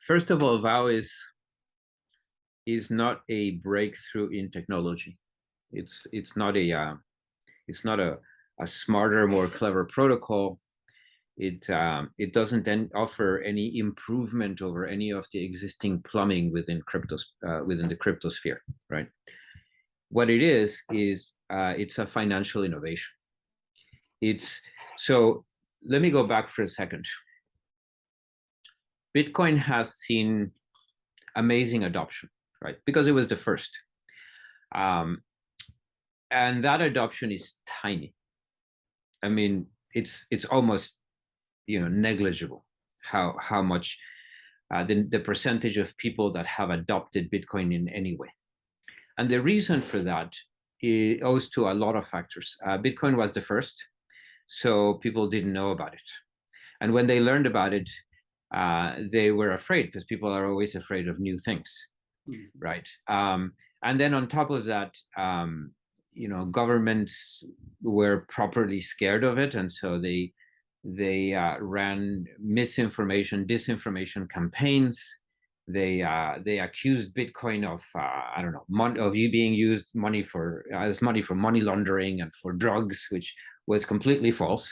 First of all, vow is not a breakthrough in technology. It's not a smarter, more clever protocol. It doesn't then offer any improvement over any of the existing plumbing within within the cryptosphere, right? What it is it's a financial innovation. So let me go back for a second. Bitcoin has seen amazing adoption, right? Because it was the first. And that adoption is tiny. I mean, it's almost, negligible how much the percentage of people that have adopted Bitcoin in any way. And the reason for that owes to a lot of factors. Bitcoin was the first, so people didn't know about it. And when they learned about it, they were afraid, because people are always afraid of new things, right? And then on top of that, governments were properly scared of it, and so they ran misinformation, disinformation campaigns. They accused Bitcoin of of you being used as money for money laundering and for drugs, which was completely false.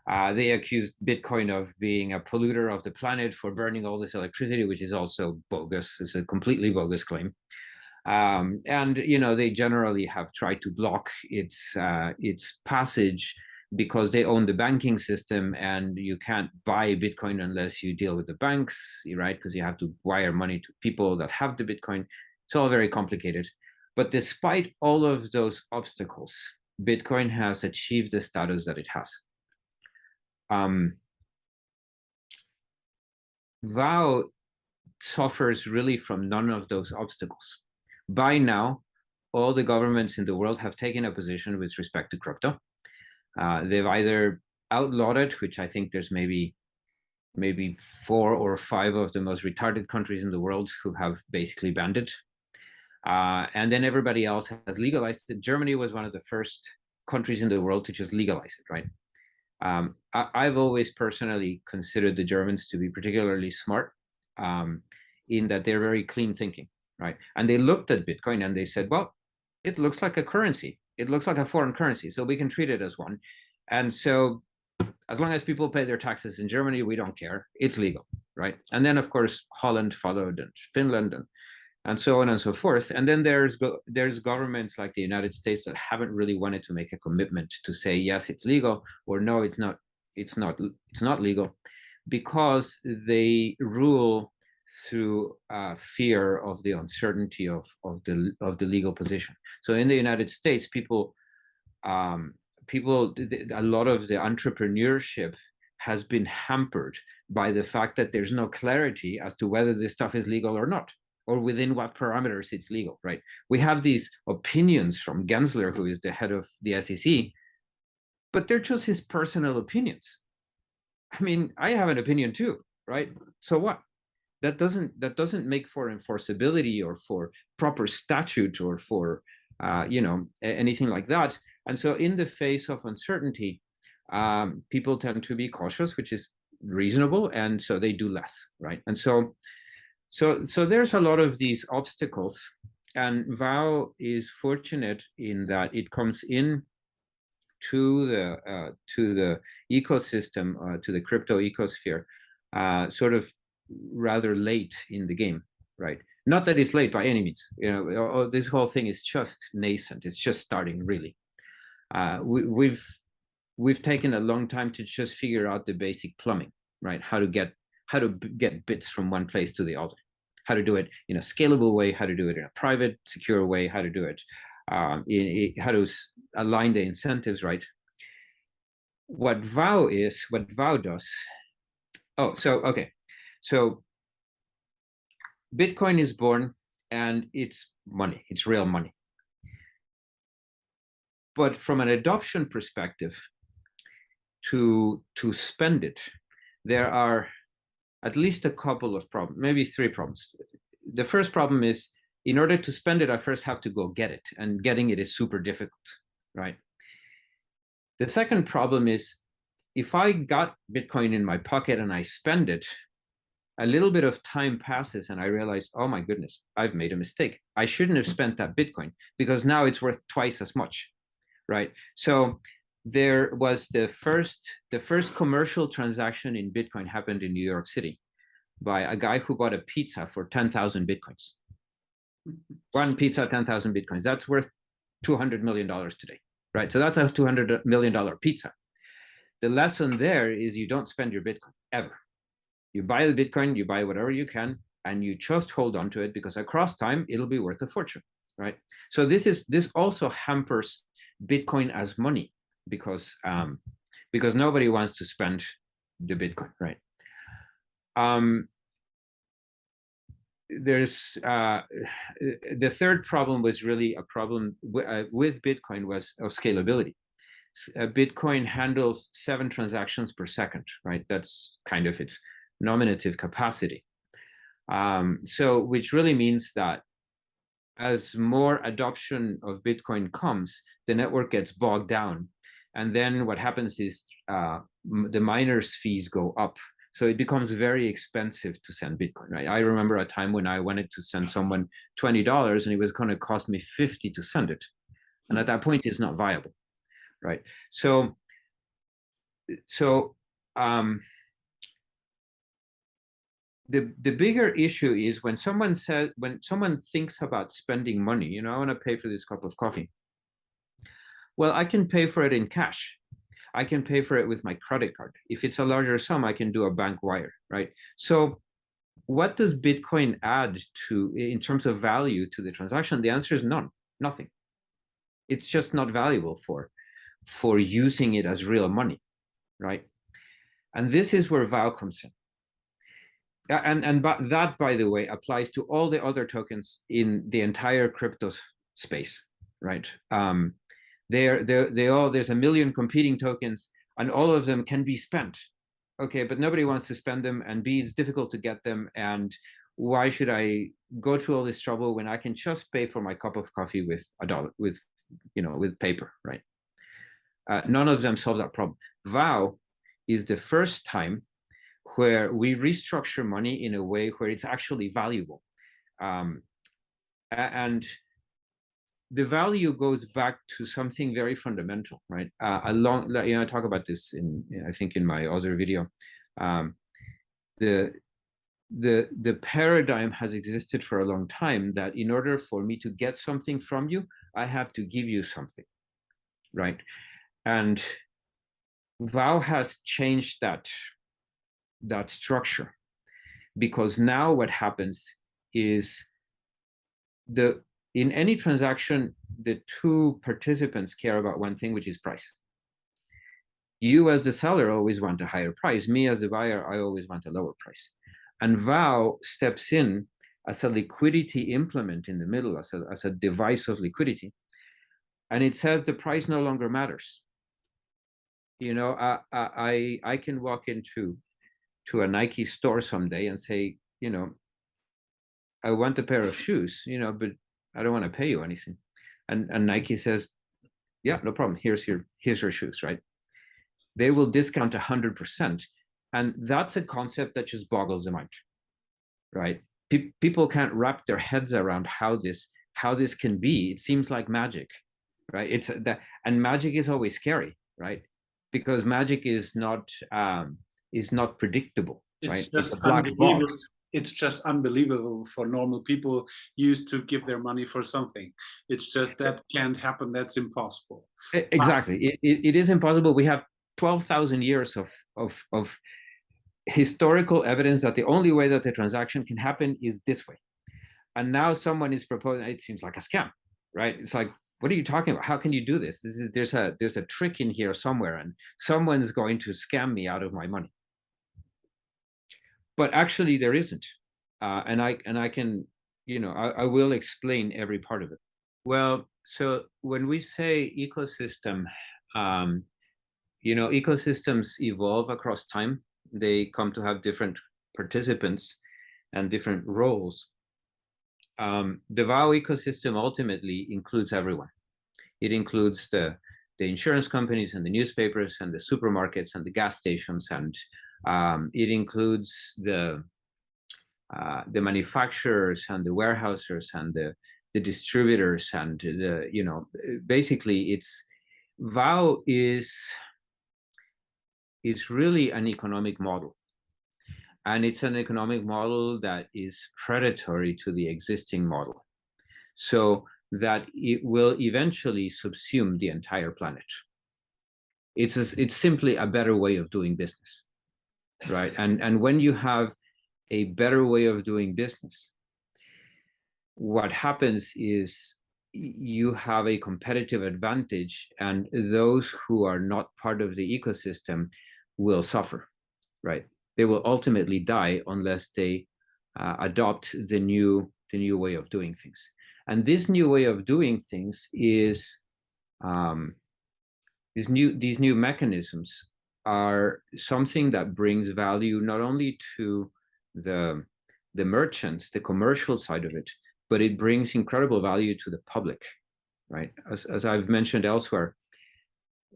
They accused Bitcoin of being a polluter of the planet for burning all this electricity, which is also bogus. It's a completely bogus claim. And they generally have tried to block its passage, because they own the banking system, and you can't buy Bitcoin unless you deal with the banks, right? Because you have to wire money to people that have the Bitcoin. It's all very complicated. But despite all of those obstacles, Bitcoin has achieved the status that it has. Vow suffers really from none of those obstacles. By now, all the governments in the world have taken a position with respect to crypto. They've either outlawed it, which I think there's maybe 4 or 5 of the most retarded countries in the world who have basically banned it. And then everybody else has legalized it. Germany was one of the first countries in the world to just legalize it, right? I've always personally considered the Germans to be particularly smart, in that they're very clean thinking, right? And they looked at Bitcoin and they said, well, it looks like a currency. It looks like a foreign currency, so we can treat it as one. And so as long as people pay their taxes in Germany, we don't care. It's legal, right? And then, of course, Holland followed, and Finland, and so on and so forth. And then there's governments like the United States that haven't really wanted to make a commitment to say, yes, it's legal, or no, it's not legal, because they rule through fear of the uncertainty of the legal position. So in the United States, a lot of the entrepreneurship has been hampered by the fact that there's no clarity as to whether this stuff is legal or not, or within what parameters it's legal, right? We have these opinions from Gensler, who is the head of the SEC, but they're just his personal opinions. I mean, I have an opinion too, right? So what? That doesn't make for enforceability or for proper statute or for anything like that. And so in the face of uncertainty, people tend to be cautious, which is reasonable, and so they do less, right? And so there's a lot of these obstacles, and Vow is fortunate in that it comes in to the ecosystem, to the crypto ecosphere, sort of rather late in the game, right? Not that it's late by any means. This whole thing is just nascent. It's just starting, really. We've taken a long time to just figure out the basic plumbing, right? How to get bits from one place to the other, how to do it in a scalable way, how to do it in a private, secure way, how to do it, how to align the incentives, right? What Vow does. Oh, so okay. So Bitcoin is born, and it's money. It's real money. But from an adoption perspective, to spend it, there are at least a couple of problems, maybe 3 problems. The first problem is, in order to spend it, I first have to go get it, and getting it is super difficult, right? The second problem is, if I got Bitcoin in my pocket and I spend it, a little bit of time passes and I realize, oh my goodness, I've made a mistake. I shouldn't have spent that Bitcoin because now it's worth twice as much, right? So there was the first commercial transaction in Bitcoin happened in New York City by a guy who bought a pizza for 10,000 Bitcoins. One pizza, 10,000 Bitcoins. That's worth $200 million today, right? So that's a $200 million pizza. The lesson there is you don't spend your Bitcoin ever. You buy the Bitcoin, you buy whatever you can, and you just hold on to it because across time, it'll be worth a fortune, right? So this also hampers Bitcoin as money because nobody wants to spend the Bitcoin, right? There's the third problem was really a problem with Bitcoin was of scalability. Bitcoin handles 7 transactions per second, right? That's kind of its nominative capacity. So which really means that as more adoption of Bitcoin comes, the network gets bogged down. And then what happens is the miners' fees go up. So it becomes very expensive to send Bitcoin, right? I remember a time when I wanted to send someone $20 and it was going to cost me $50 to send it. And at that point, it's not viable, right? So the bigger issue is when someone thinks about spending money, you know, I want to pay for this cup of coffee. Well, I can pay for it in cash. I can pay for it with my credit card. If it's a larger sum, I can do a bank wire, right? So what does Bitcoin add to in terms of value to the transaction? The answer is none, nothing. It's just not valuable for using it as real money, right? And this is where VOW comes in. And that, by the way, applies to all the other tokens in the entire crypto space, right? There's a million competing tokens, and all of them can be spent. Okay, but nobody wants to spend them, and B, it's difficult to get them. And why should I go through all this trouble when I can just pay for my cup of coffee with $1, with paper, right? None of them solves that problem. VOW is the first time where we restructure money in a way where it's actually valuable. And the value goes back to something very fundamental, right? I talk about this I think in my other video. The paradigm has existed for a long time that in order for me to get something from you, I have to give you something, right? And VOW has changed that structure, because now what happens is in any transaction, the two participants care about one thing, which is price. You as the seller always want a higher price. Me as the buyer, I always want a lower price. And VOW steps in as a liquidity implement in the middle, as a device of liquidity. And it says the price no longer matters. You know, I can walk into a Nike store someday and say, you know, I want a pair of shoes, you know, but I don't want to pay you anything. And Nike says, yeah, no problem. Here's your shoes, right? They will discount 100%. And that's a concept that just boggles the mind, right? People can't wrap their heads around how this can be. It seems like magic, right? And magic is always scary, right? Because magic is not predictable, right? It's a black box. It's just unbelievable for normal people used to give their money for something. It's just that can't happen. That's impossible. Exactly. It is impossible. We have 12,000 years of historical evidence that the only way that the transaction can happen is this way. And now someone is proposing, it seems like a scam, right? It's like, what are you talking about? How can you do this? There's a trick in here somewhere, and someone's going to scam me out of my money. But actually there isn't. And I can, you know, I will explain every part of it. Well, so when we say ecosystem, you know, ecosystems evolve across time. They come to have different participants and different roles. The VOW ecosystem ultimately includes everyone. It includes the insurance companies and the newspapers and the supermarkets and the gas stations, and it includes the the manufacturers and the warehousers and the distributors and the, you know, basically it's VOW is really an economic model. And it's an economic model that is predatory to the existing model, so that it will eventually subsume the entire planet. It's simply a better way of doing business, right? And when you have a better way of doing business, what happens is you have a competitive advantage, and those who are not part of the ecosystem will suffer, right? They will ultimately die unless they adopt the new way of doing things. And this new way of doing things is these new mechanisms are something that brings value not only to the merchants, the commercial side of it, but it brings incredible value to the public, right? As I've mentioned elsewhere,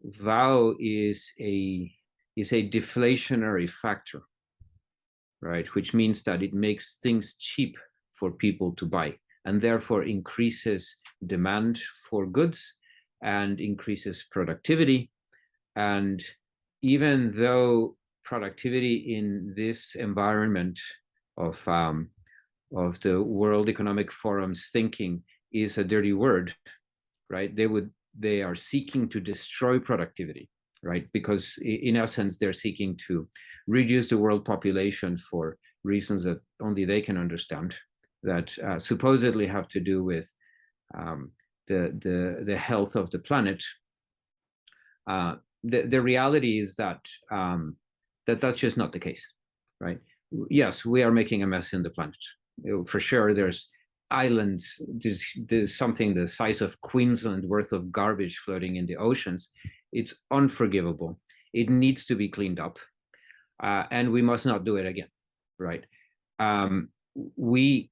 VOW is a deflationary factor, right? Which means that it makes things cheap for people to buy, and therefore increases demand for goods and increases productivity. And even though productivity in this environment of the World Economic Forum's thinking is a dirty word, right? They are seeking to destroy productivity, right? Because in essence, they're seeking to reduce the world population for reasons that only they can understand, that supposedly have to do with the health of the planet. The reality is that that's just not the case, right? Yes, we are making a mess in the planet. For sure, there's islands, there's something the size of Queensland worth of garbage floating in the oceans. It's unforgivable. It needs to be cleaned up, and we must not do it again, right? We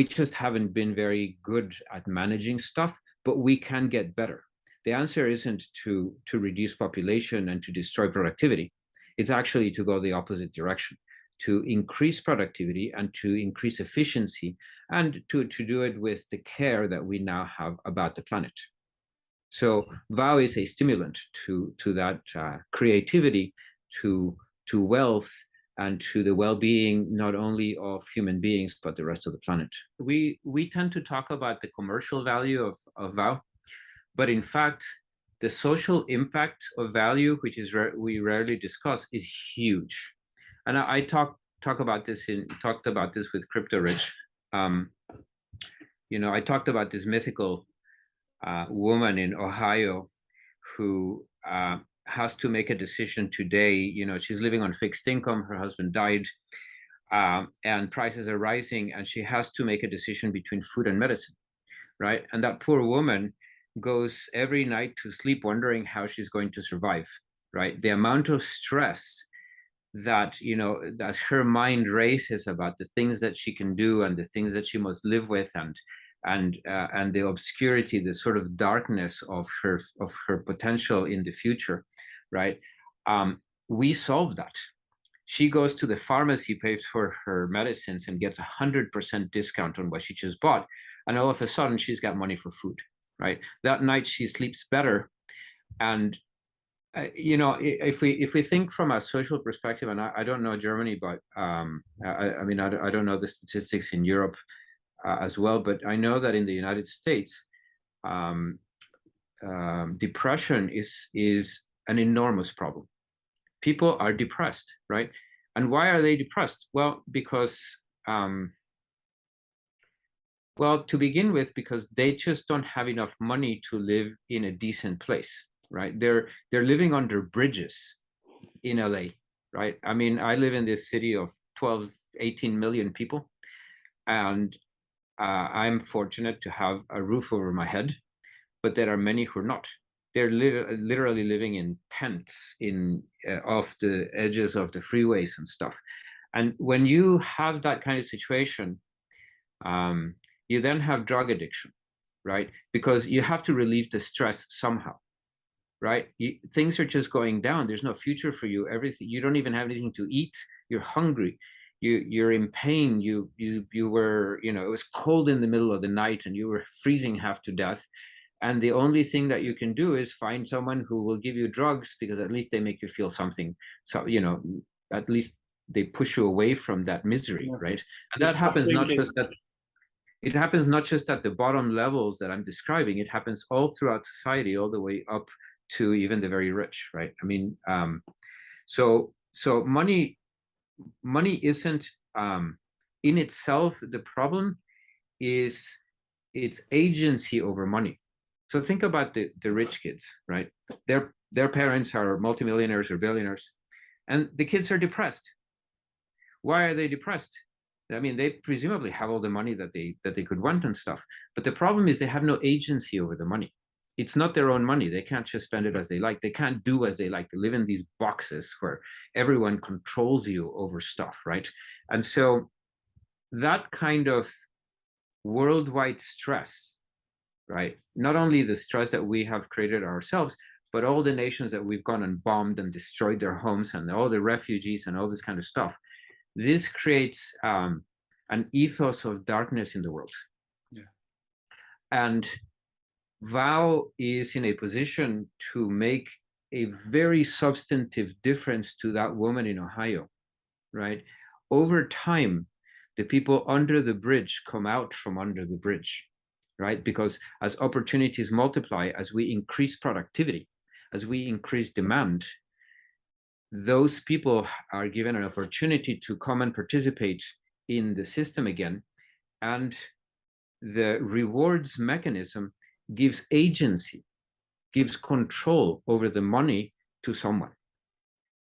just haven't been very good at managing stuff, but we can get better. The answer isn't to reduce population and to destroy productivity. It's actually to go the opposite direction, to increase productivity and to increase efficiency, and to do it with the care that we now have about the planet. So VOW is a stimulant to that creativity, to wealth, and to the well-being not only of human beings but the rest of the planet. We tend to talk about the commercial value of VOW, but in fact, the social impact of value, which is we rarely discuss, is huge. And I talked about this with Crypto Rich. You know, I talked about this mythical woman in Ohio who has to make a decision today. You know, she's living on fixed income. Her husband died, and prices are rising, and she has to make a decision between food and medicine, right? And that poor woman goes every night to sleep wondering how she's going to survive, right? The amount of stress that, you know, that her mind races about the things that she can do and the things that she must live with, and the obscurity, the sort of darkness of her potential in the future, right? We solve that. She goes to the pharmacy, pays for her medicines, and gets 100% discount on what she just bought, and all of a sudden she's got money for food, right? That night she sleeps better. And you know, if we think from a social perspective, and I don't know Germany, but I mean, I don't know the statistics in Europe as well, but I know that in the United States, depression is an enormous problem. People are depressed, right? And why are they depressed? Well, because well, to begin with, because they just don't have enough money to live in a decent place, right? They're living under bridges in LA, right? I mean, I live in this city of 12, 18 million people, and I'm fortunate to have a roof over my head, but there are many who are not. They're literally living in tents off the edges of the freeways and stuff. And when you have that kind of situation, you then have drug addiction, right? Because you have to relieve the stress somehow, right? Things are just going down. There's no future for you. Everything, you don't even have anything to eat. You're hungry. you're in pain, you were, you know, it was cold in the middle of the night and you were freezing half to death, and the only thing that you can do is find someone who will give you drugs, because at least they make you feel something. So, you know, at least they push you away from that misery, right? And that happens not just at, it happens not just at the bottom levels that I'm describing, it happens all throughout society, all the way up to even the very rich, right? I mean, so money isn't in itself the problem, is its agency over money. So think about the rich kids, right? Their parents are multimillionaires or billionaires, and the kids are depressed. Why are they depressed? I mean, they presumably have all the money that they could want and stuff, but the problem is they have no agency over the money. It's not their own money. They can't just spend it as they like. They can't do as they like. They live in these boxes where everyone controls you over stuff, right? And so that kind of worldwide stress, right? Not only the stress that we have created ourselves, but all the nations that we've gone and bombed and destroyed their homes, and all the refugees and all this kind of stuff. This creates an ethos of darkness in the world. Yeah. And Vow is in a position to make a very substantive difference to that woman in Ohio, right? Over time, the people under the bridge come out from under the bridge, right? Because as opportunities multiply, as we increase productivity, as we increase demand, those people are given an opportunity to come and participate in the system again. And the rewards mechanism gives agency, gives control over the money to someone.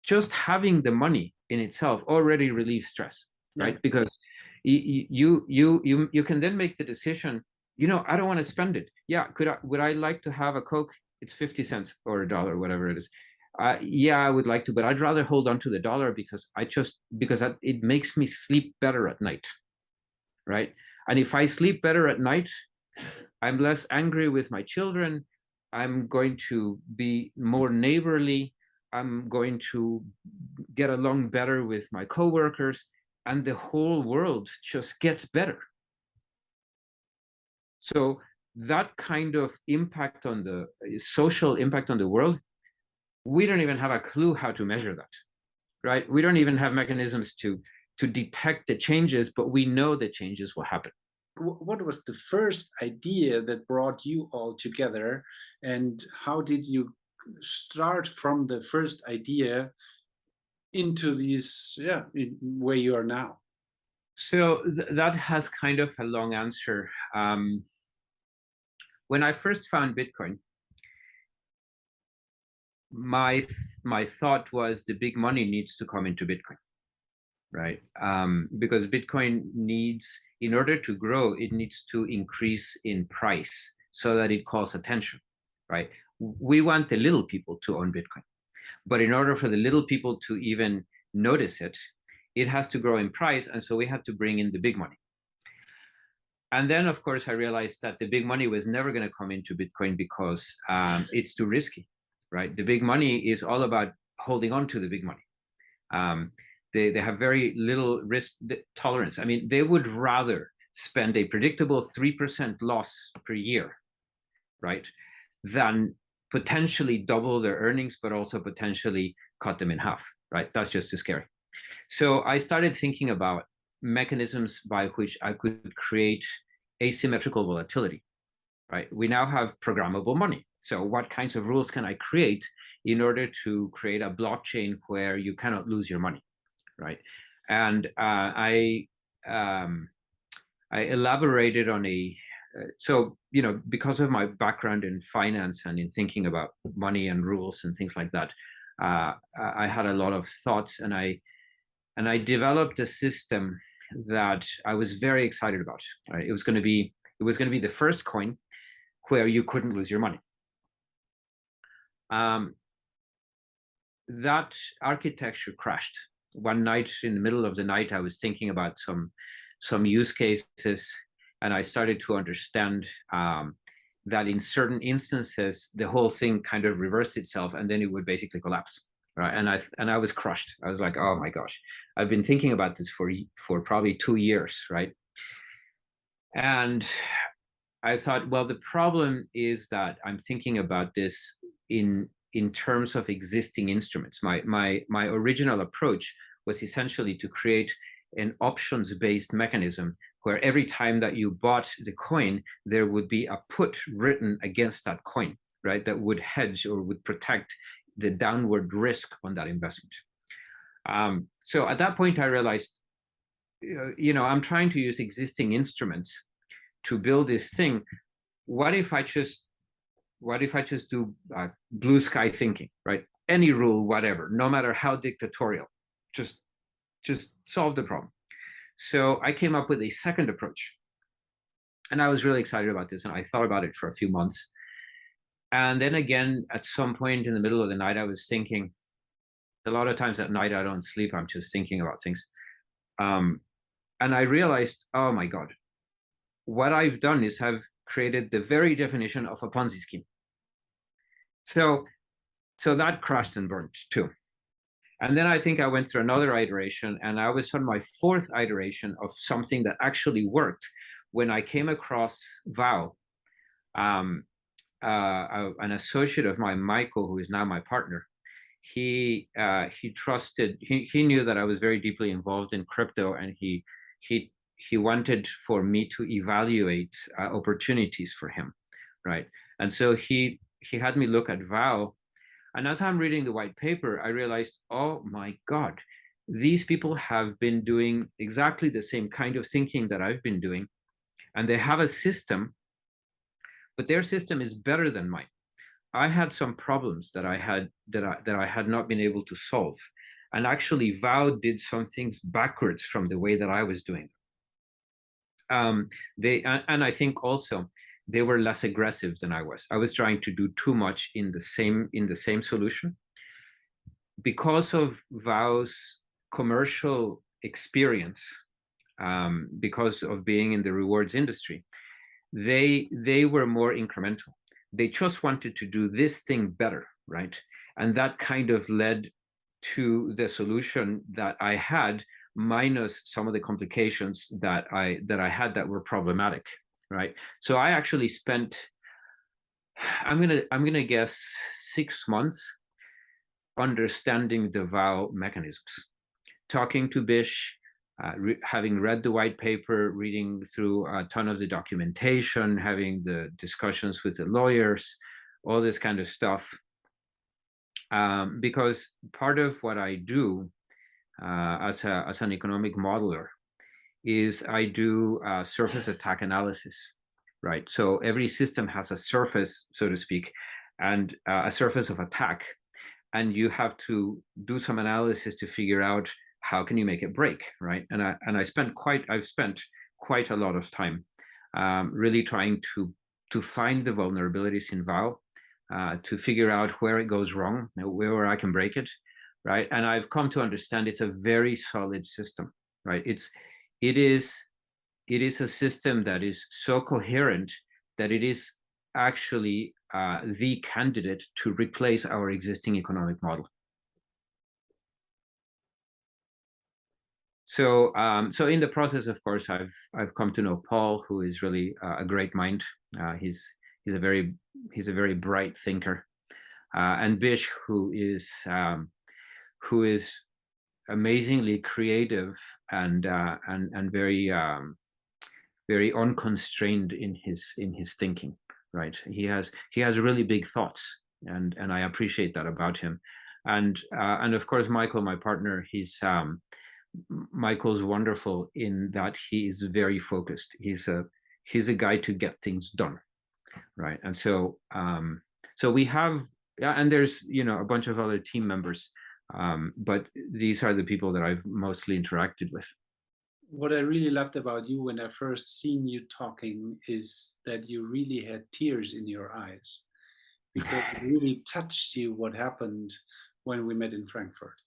Just having the money in itself already relieves stress, right? Because you can then make the decision, you know, I don't want to spend it. Yeah, would I like to have a Coke? It's 50 cents or $1, whatever it is. Yeah, I would like to, but I'd rather hold on to the dollar because it makes me sleep better at night, right? And if I sleep better at night, I'm less angry with my children. I'm going to be more neighborly. I'm going to get along better with my coworkers, and the whole world just gets better. So that kind of impact on the social impact on the world, we don't even have a clue how to measure that, right? We don't even have mechanisms to detect the changes, but we know the changes will happen. What was the first idea that brought you all together, and how did you start from the first idea into these, where you are now? So that has kind of a long answer. When I first found Bitcoin, my thought was the big money needs to come into Bitcoin, right? Because Bitcoin needs, in order to grow, it needs to increase in price so that it calls attention, right? We want the little people to own Bitcoin, but in order for the little people to even notice it, it has to grow in price, and so we had to bring in the big money. And then, of course, I realized that the big money was never going to come into Bitcoin because it's too risky, right? The big money is all about holding on to the big money. They have very little risk tolerance. I mean, they would rather spend a predictable 3% loss per year, right, than potentially double their earnings, but also potentially cut them in half, right? That's just too scary. So I started thinking about mechanisms by which I could create asymmetrical volatility, right? We now have programmable money. So what kinds of rules can I create in order to create a blockchain where you cannot lose your money, right? And I elaborated on so, you know, because of my background in finance and in thinking about money and rules and things like that, I had a lot of thoughts, and I developed a system that I was very excited about. Right? It was going to be the first coin where you couldn't lose your money. That architecture crashed. One night, in the middle of the night, I was thinking about some use cases, and I started to understand that in certain instances, the whole thing kind of reversed itself, and then it would basically collapse, right? And I was crushed. I was like, oh my gosh, I've been thinking about this for probably 2 years, right? And I thought, well, the problem is that I'm thinking about this in terms of existing instruments. My original approach was essentially to create an options-based mechanism where every time that you bought the coin, there would be a put written against that coin, right? That would hedge or would protect the downward risk on that investment. So at that point, I realized, I'm trying to use existing instruments to build this thing. What if I just do blue sky thinking, right? Any rule, whatever, no matter how dictatorial, just solve the problem. So I came up with a second approach, and I was really excited about this, and I thought about it for a few months. And then again, at some point in the middle of the night, I was thinking. A lot of times at night, I don't sleep. I'm just thinking about things. And I realized, oh my God, what I've done is have created the very definition of a Ponzi scheme. So that crashed and burned too. And then I think I went through another iteration, and I was on my fourth iteration of something that actually worked when I came across VOW. An associate of mine, Michael, who is now my partner, he knew that I was very deeply involved in crypto, and he wanted for me to evaluate opportunities for him, right? And so he had me look at VOW, and as I'm reading the white paper, I realized, oh my God, these people have been doing exactly the same kind of thinking that I've been doing, and they have a system, but their system is better than mine. I had some problems that I had not been able to solve, and actually VOW did some things backwards from the way that I was doing. And I think also they were less aggressive than I was. I was trying to do too much in the same solution. Because of VOW's commercial experience, because of being in the rewards industry, they were more incremental. They just wanted to do this thing better, right? And that kind of led to the solution that I had, minus some of the complications that I had that were problematic, right? So I actually spent, I'm gonna guess, 6 months understanding the VOW mechanisms, talking to Bish, having read the white paper, reading through a ton of the documentation, having the discussions with the lawyers, all this kind of stuff. Because part of what I do as an economic modeler is I do surface attack analysis, right? So every system has a surface, so to speak, and a surface of attack, and you have to do some analysis to figure out how can you make it break, right? And I've spent quite a lot of time really trying to find the vulnerabilities in VOW, to figure out where it goes wrong, where I can break it, right? And I've come to understand it's a very solid system, right? It is a system that is so coherent that it is actually the candidate to replace our existing economic model. So in the process, of course, I've come to know Paul, who is really a great mind. He's a very bright thinker, and Bish, who is amazingly creative and very very unconstrained in his thinking. Right, he has really big thoughts, and I appreciate that about him. And of course, Michael, my partner, Michael's wonderful in that he is very focused. He's a guy to get things done, right? And so we have, and there's a bunch of other team members, but these are the people that I've mostly interacted with. What I really loved about you when I first seen you talking is that you really had tears in your eyes, because it really touched you what happened when we met in Frankfurt.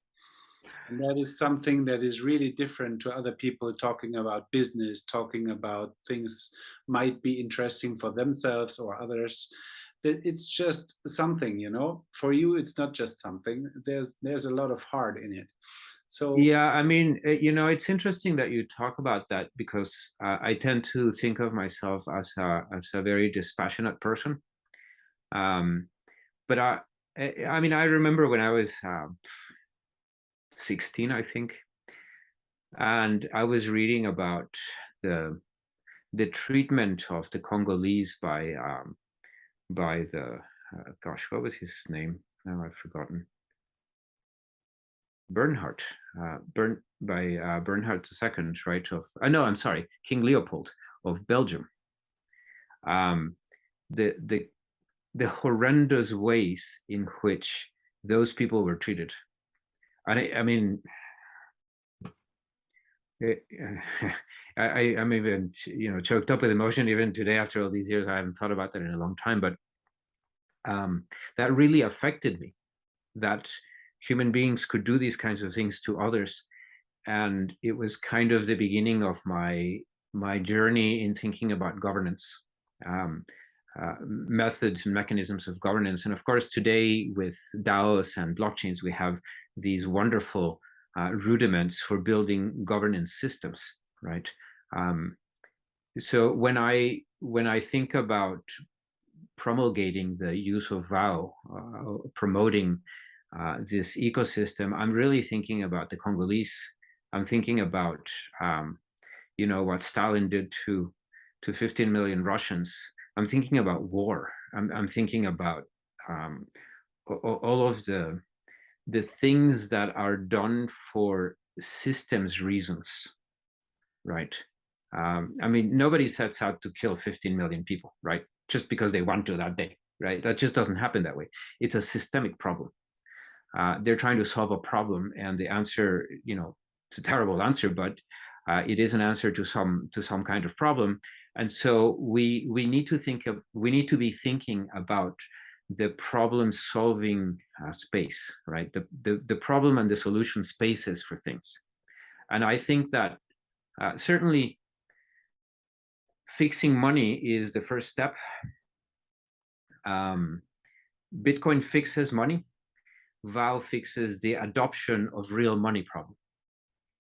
And that is something that is really different to other people talking about business, talking about things might be interesting for themselves or others. that it's just something, you know. For you, it's not just something. There's a lot of heart in it. So Yeah, I mean, it's interesting that you talk about that, because I tend to think of myself as a very dispassionate person. But I mean, I remember when I was 16, I think, and I was reading about the treatment of the Congolese by the gosh, what was his name? Now I've forgotten. Bernhard, Bernhard II, right? No, I'm sorry, King Leopold of Belgium. The horrendous ways in which those people were treated, and I mean, I'm even choked up with emotion even today after all these years. I haven't thought about that in a long time, but that really affected me. That human beings could do these kinds of things to others, and it was kind of the beginning of my journey in thinking about governance, methods and mechanisms of governance. And of course, today with DAOs and blockchains, we have these wonderful rudiments for building governance systems, right? So when I think about promulgating the use of vow, promoting this ecosystem, I'm really thinking about the Congolese. I'm thinking about what Stalin did to 15 million Russians. I'm thinking about war. I'm thinking about all of the things that are done for systems reasons, right? I mean, nobody sets out to kill 15 million people, right? Just because they want to that day, right? That just doesn't happen that way. It's a systemic problem. They're trying to solve a problem, and the answer, it's a terrible answer, but it is an answer to some kind of problem. And so we need to be thinking about the problem solving space, right? The problem and the solution spaces for things. And I think that certainly fixing money is the first step. Bitcoin fixes money. Vow fixes the adoption of real money problem,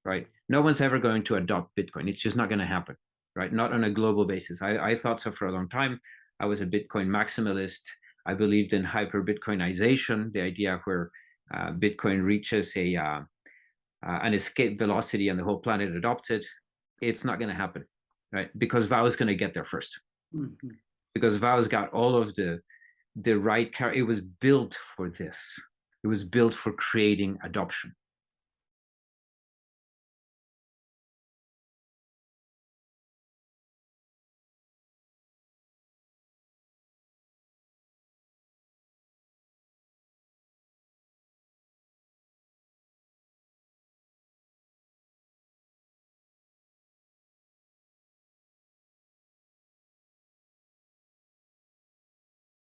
right? No one's ever going to adopt Bitcoin. It's just not going to happen, right? Not on a global basis. I thought so for a long time. I was a Bitcoin maximalist. I believed in hyper Bitcoinization, the idea where Bitcoin reaches an escape velocity and the whole planet adopts it. It's not going to happen, right? Because Vow is going to get there first. Mm-hmm. Because Vow's got all of the right character. It was built for this. It was built for creating adoption.